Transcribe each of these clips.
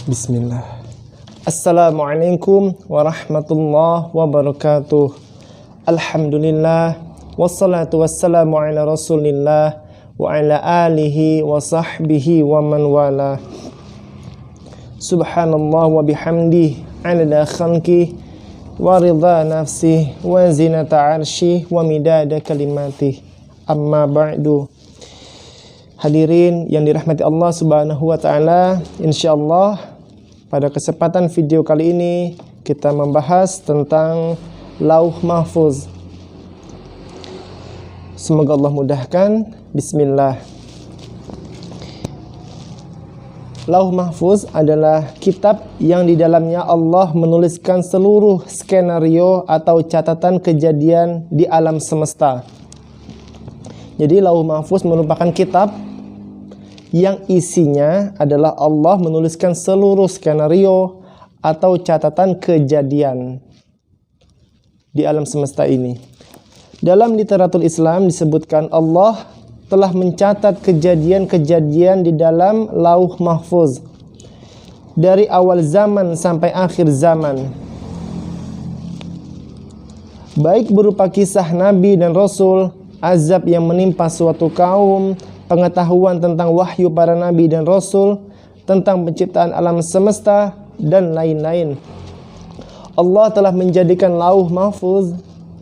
Bismillah. Assalamualaikum warahmatullahi wabarakatuh. Alhamdulillah. Wassalatu wassalamu ala rasulillah wa ala alihi wa sahbihi wa man wala. Subhanallah wa bihamdih ala khalqih wa ridha nafsih wa zinata arsyih wa midada kalimatih. Amma ba'du. Hadirin yang dirahmati Allah Subhanahu wa taala, insyaallah pada kesempatan video kali ini kita membahas tentang Lauh Mahfuz. Semoga Allah mudahkan. Bismillah. Lauh Mahfuz adalah kitab yang di dalamnya Allah menuliskan seluruh skenario atau catatan kejadian di alam semesta. Jadi Lauh Mahfuz merupakan kitab yang isinya adalah Allah menuliskan seluruh skenario atau catatan kejadian di alam semesta ini. Dalam literatur Islam disebutkan Allah telah mencatat kejadian-kejadian di dalam Lauh Mahfuz dari awal zaman sampai akhir zaman, baik berupa kisah Nabi dan Rasul, azab yang menimpa suatu kaum, pengetahuan tentang wahyu para nabi dan rasul, tentang penciptaan alam semesta, dan lain-lain. Allah telah menjadikan Lauh Mahfuz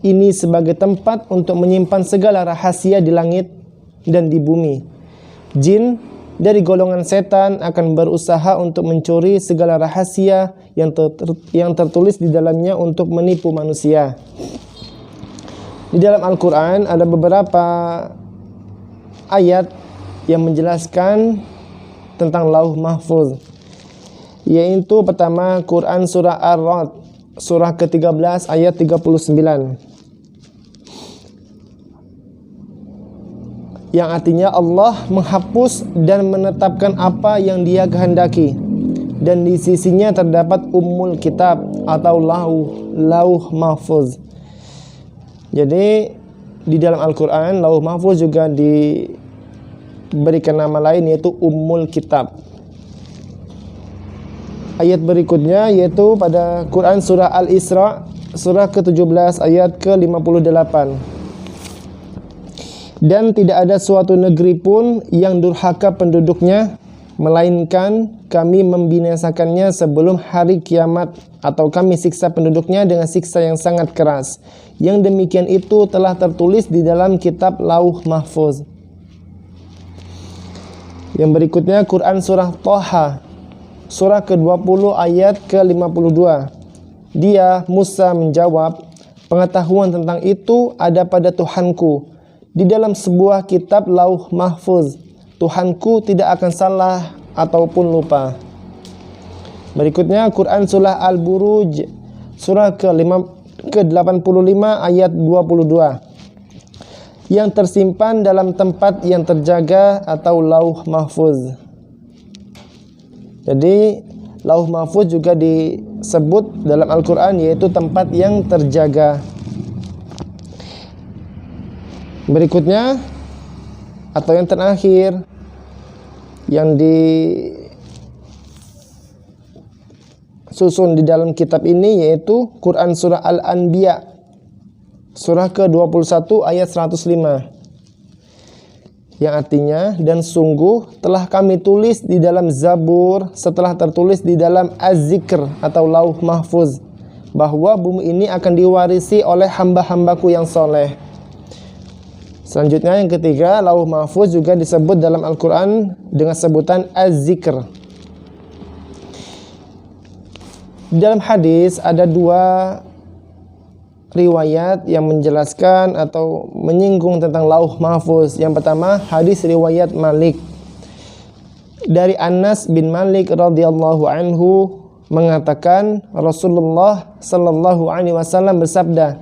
ini sebagai tempat untuk menyimpan segala rahasia di langit dan di bumi. Jin dari golongan setan akan berusaha untuk mencuri segala rahasia yang tertulis di dalamnya untuk menipu manusia. Di dalam Al-Quran ada beberapa ayat yang menjelaskan tentang Lauh Mahfuz, yaitu pertama Quran surah Ar-Ra'd surah ke-13 ayat 39, yang artinya Allah menghapus dan menetapkan apa yang Dia kehendaki, dan di sisinya terdapat Ummul Kitab atau Lauh Mahfuz. Jadi di dalam Al-Quran Lauh Mahfuz juga diberikan nama lain, yaitu Ummul Kitab. Ayat berikutnya yaitu pada Quran surah Al-Isra surah ke-17 ayat ke-58. Dan tidak ada suatu negeri pun yang durhaka penduduknya, melainkan kami membinasakannya sebelum hari kiamat, atau kami siksa penduduknya dengan siksa yang sangat keras. Yang demikian itu telah tertulis di dalam kitab Lauh Mahfuz. Yang berikutnya Quran surah Thaha surah ke-20 ayat ke-52. Dia, Musa, menjawab, pengetahuan tentang itu ada pada Tuhanku di dalam sebuah kitab Lauh Mahfuz. Tuhanku tidak akan salah ataupun lupa. Berikutnya Quran surah Al-Buruj surah ke-85 ayat 22, yang tersimpan dalam tempat yang terjaga atau Lauh Mahfuz. Jadi Lauh Mahfuz juga disebut dalam Al-Quran yaitu tempat yang terjaga. Berikutnya atau yang terakhir yang disusun di dalam kitab ini yaitu Quran surah Al-Anbiya surah ke-21 ayat 105, yang artinya, dan sungguh telah kami tulis di dalam Zabur setelah tertulis di dalam Az-Zikr atau Lauh Mahfuz bahwa bumi ini akan diwarisi oleh hamba-hambaku yang soleh. Selanjutnya yang ketiga, Lauh Mahfuz juga disebut dalam Al-Quran dengan sebutan Az-Zikr. Di dalam hadis ada dua riwayat yang menjelaskan atau menyinggung tentang Lauh Mahfuz. Yang pertama, hadis riwayat Malik dari Anas bin Malik radhiyallahu anhu mengatakan Rasulullah sallallahu alaihi wasallam bersabda,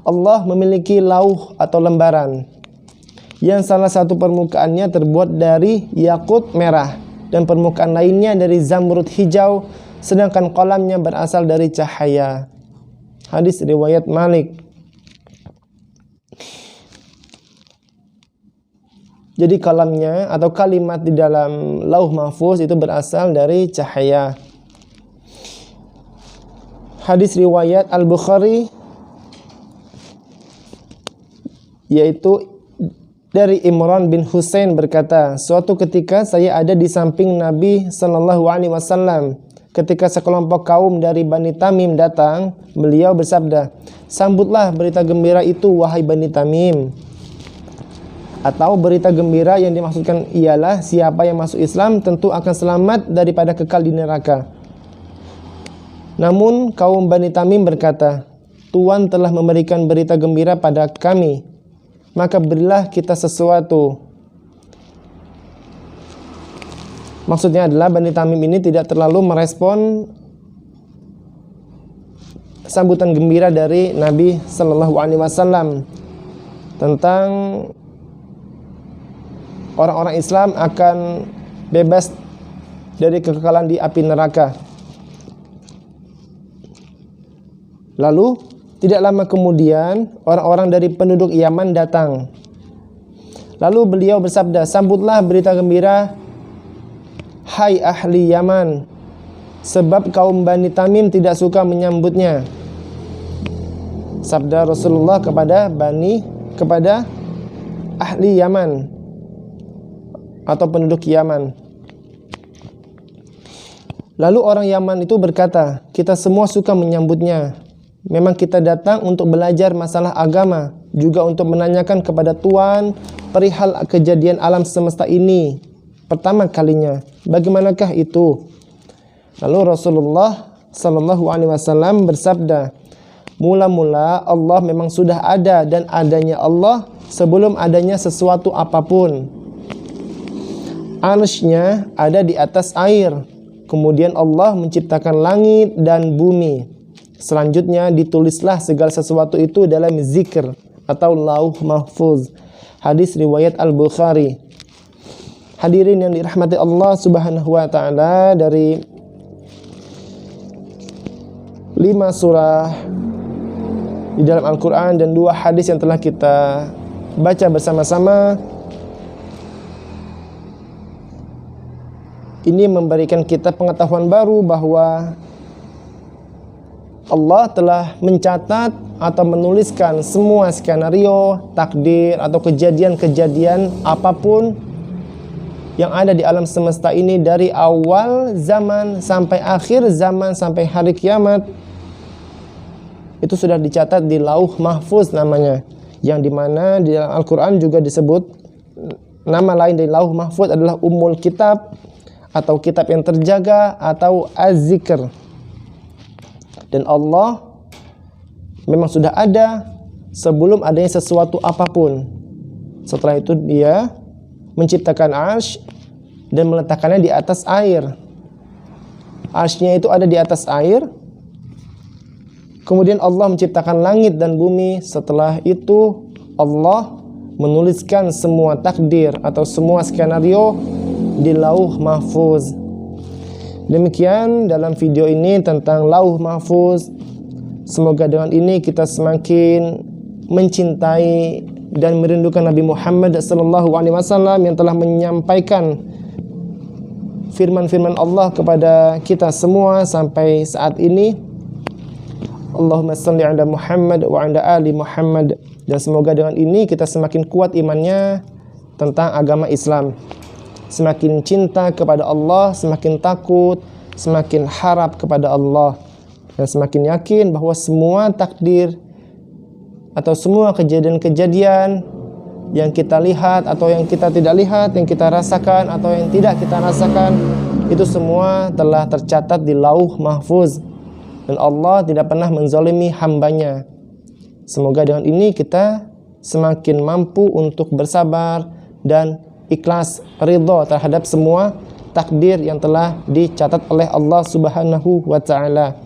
Allah memiliki lauh atau lembaran yang salah satu permukaannya terbuat dari yakut merah dan permukaan lainnya dari zamrud hijau, sedangkan qalamnya berasal dari cahaya. Hadis riwayat Malik. Jadi kalamnya atau kalimat di dalam Lauh Mahfuz itu berasal dari cahaya. hadis riwayat Al-Bukhari, yaitu dari Imran bin Husain berkata, suatu ketika saya ada di samping Nabi Sallallahu Alaihi Wasallam. Ketika sekelompok kaum dari Bani Tamim datang, beliau bersabda, sambutlah berita gembira itu wahai Bani Tamim. Atau berita gembira yang dimaksudkan ialah siapa yang masuk Islam tentu akan selamat daripada kekal di neraka. Namun kaum Bani Tamim berkata, Tuhan telah memberikan berita gembira pada kami, maka berilah kita sesuatu. Maksudnya adalah Bani Tamim ini tidak terlalu merespon sambutan gembira dari Nabi Sallallahu Alaihi Wasallam tentang orang-orang Islam akan bebas dari kekekalan di api neraka. Lalu tidak lama kemudian orang-orang dari penduduk Yaman datang. Lalu beliau bersabda, sambutlah berita gembira hai ahli Yaman, sebab kaum Bani Tamim tidak suka menyambutnya. Sabda Rasulullah kepada ahli Yaman atau penduduk Yaman. Lalu orang Yaman itu berkata, kita semua suka menyambutnya. Memang kita datang untuk belajar masalah agama, juga untuk menanyakan kepada Tuhan perihal kejadian alam semesta ini pertama kalinya. Bagaimanakah itu? Lalu Rasulullah Sallallahu Alaihi Wasallam bersabda, mula-mula Allah memang sudah ada dan adanya Allah sebelum adanya sesuatu apapun. Arsy-Nya ada di atas air. Kemudian Allah menciptakan langit dan bumi. Selanjutnya ditulislah segala sesuatu itu dalam zikr atau lauh mahfuz. Hadis riwayat Al-Bukhari. Hadirin yang dirahmati Allah Subhanahu wa taala, dari 5 surah di dalam Al-Qur'an dan 2 hadis yang telah kita baca bersama-sama, ini memberikan kita pengetahuan baru bahwa Allah telah mencatat atau menuliskan semua skenario, takdir atau kejadian-kejadian apapun yang ada di alam semesta ini dari awal zaman sampai akhir zaman, sampai hari kiamat. Itu sudah dicatat di lauh mahfuz namanya, yang dimana di dalam Al-Quran juga disebut nama lain dari lauh mahfuz adalah Ummul Kitab atau kitab yang terjaga atau Az-Zikr. Dan Allah memang sudah ada sebelum adanya sesuatu apapun. Setelah itu dia menciptakan arsy dan meletakkannya di atas air. Arsy-Nya itu ada di atas air. Kemudian Allah menciptakan langit dan bumi. Setelah itu Allah menuliskan semua takdir atau semua skenario di lauh mahfuz. Demikian dalam video ini tentang lauh mahfuz. Semoga dengan ini kita semakin mencintai dan merindukan Nabi Muhammad SAW yang telah menyampaikan firman-firman Allah kepada kita semua sampai saat ini. Allahumma salli ala Muhammad wa ala ali Muhammad. Dan semoga dengan ini kita semakin kuat imannya tentang agama Islam, semakin cinta kepada Allah, semakin takut, semakin harap kepada Allah, dan semakin yakin bahwa semua takdir atau semua kejadian-kejadian yang kita lihat atau yang kita tidak lihat, yang kita rasakan atau yang tidak kita rasakan, itu semua telah tercatat di lauh mahfuz, dan Allah tidak pernah menzalimi hambanya. Semoga dengan ini kita semakin mampu untuk bersabar dan ikhlas ridha terhadap semua takdir yang telah dicatat oleh Allah Subhanahu wa taala.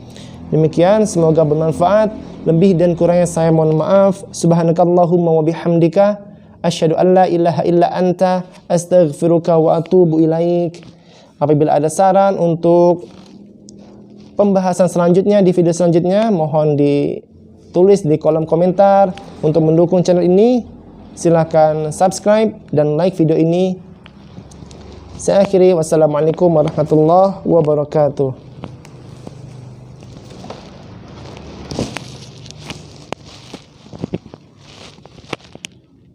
Demikian, semoga bermanfaat. Lebih dan kurangnya saya mohon maaf. Subhanakallahumma wa bihamdika asyhadu an la ilaha illa anta astaghfiruka wa atubu ilaik. Apabila ada saran untuk pembahasan selanjutnya di video selanjutnya, mohon ditulis di kolom komentar. Untuk mendukung channel ini, silakan subscribe dan like video ini. Saya akhiri, wassalamualaikum warahmatullahi wabarakatuh.